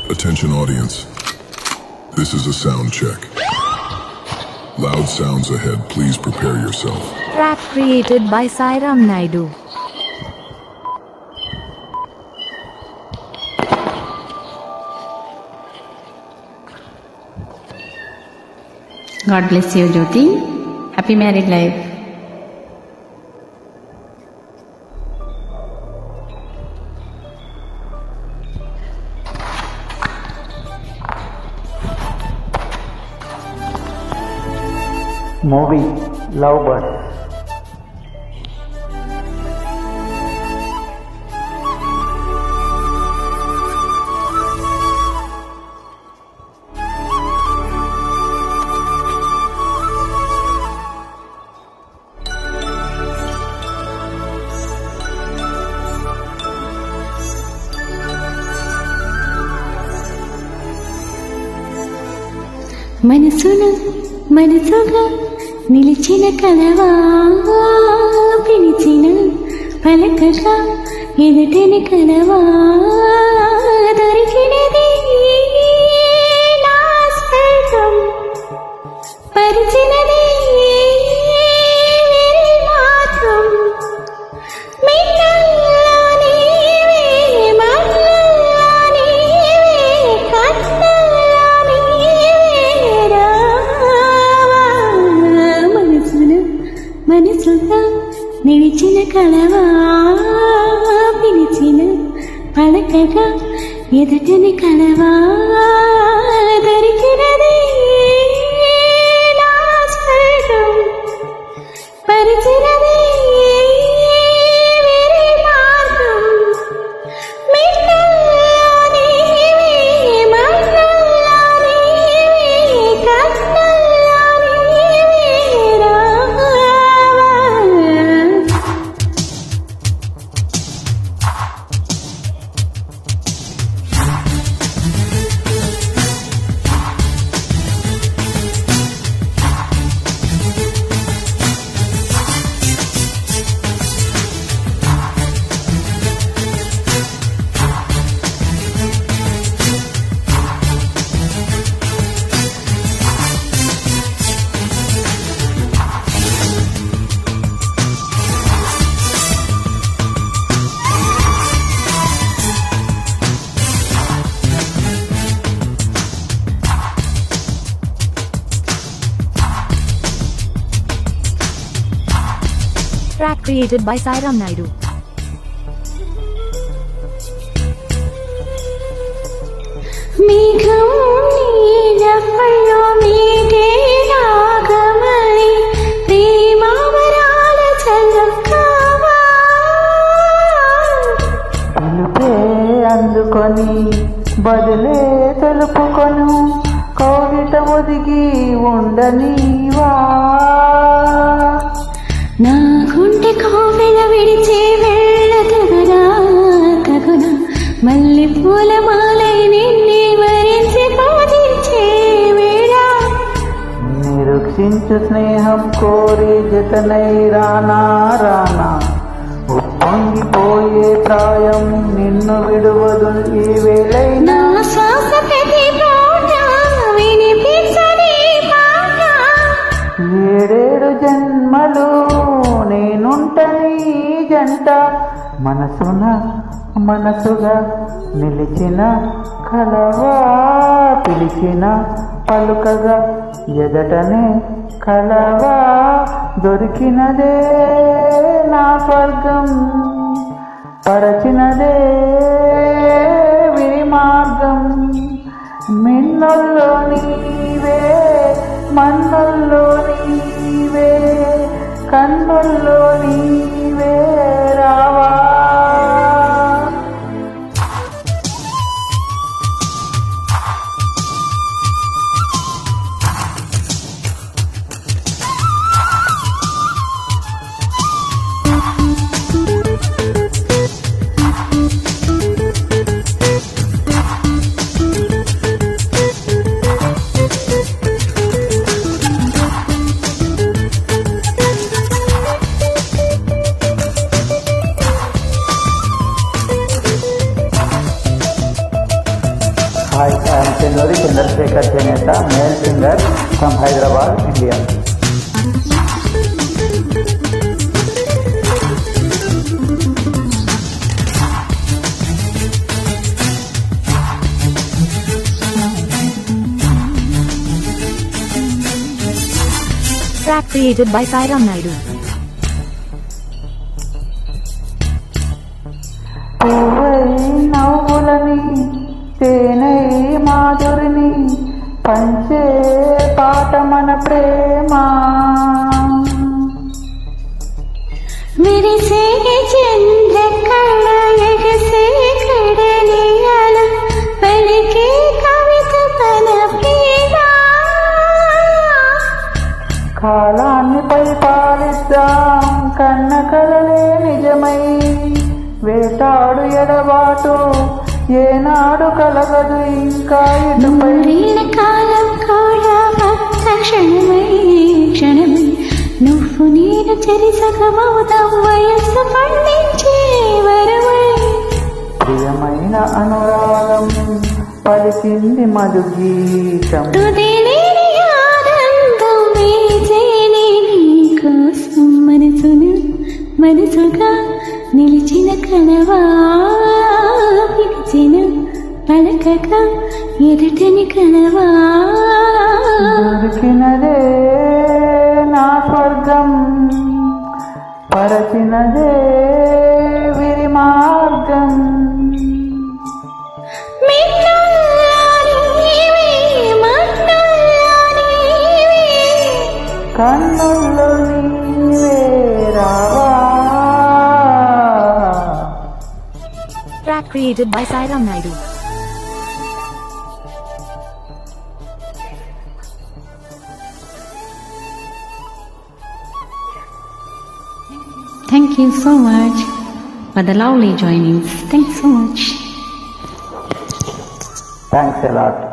Attention audience. This is a sound check. Loud sounds ahead. Please prepare yourself. Track created by Sairam Naidu. God bless you, Jyoti. Happy married life. Movie Lovebirds. మనసుగా నిలిచిన కలవా పిలిచిన పలకగా ఎదుటని కలవా దొరికినది నా స్వర్గం పరిచినది మాత్రం మనసుగా నిలిచిన కలవా పిలిచిన పలకగా ఎదుటని కలవా దొరికినది నా స్వర్గం పరిచినది Track created by Sairam Naidu. మేఘం నీలపల్లో మీటే రాగమై ప్రేమావరాల చల్లకావా పిలుపే అందుకొని బదులే తెలుపుకొను కౌగిట ఒదిగి ఉండనీవా నా గుండె కోవెల విడిచి వెళ్ళతగునా తగునా మల్లె పూల మాలై నిన్నే వరించి పూజించే వేళ నిరీక్షించు స్నేహం కోరి జతనై రానా రానా ఉప్పొంగిపోయే ప్రాయం నిన్ను విడువదు ఈ వేళైనా నా శ్వాస ప్రతి పాట వినిపించని పాట ఏడేడు జన్మలు నేనుంటని జంట మనసుగా నిలిచిన కలవా పిలిచిన పలుకగా ఎదటనే కలవా దొరికినదే నా స్వర్గం పరచినదే విమార్గం మిన్నల్లో నీవే మన్నుల్లో నీవే కన్నుల్లో నీవే రావా Hi, I am Chendori Chandrasekhar Cheneta, male singer from Hyderabad, India. Track created by Sairam Naidu. పువ్వై నవ్వులని తేనై మాధురిని పంచే పాట మన ప్రేమ విరిసే చంద్రకళ ఎగసే కడలియాల పలికే కవిత పల ప్రియ కాలాన్ని పరిపాలిద్దాం కన్న కలలే నిజమై వేటాడు ఎడబాటు ఏనాడు కలగదు ఇంకా ఇటుపై నూరేళ్ల కాలం కూడా భక్త క్షణమై క్షణమై నువ్వు నేను చెరి సగమవుతాం వయస్సు పండించే వరమై ప్రియమైన అనురాగం పలికింది మధు గీతం తుది లేని ఆనందం వేచేనే నీకోసం మనసుగా నిలిచిన కలవా పిలిచిన పలకగా ఎదుటని కలవా దొరికినదే నా స్వర్గం పరచినదే విరి మార్గం కన్నుల్లో నీవే రావా Track created by Sairam Naidu. Thank you so much for the lovely joinings. Thanks so much. Thanks a lot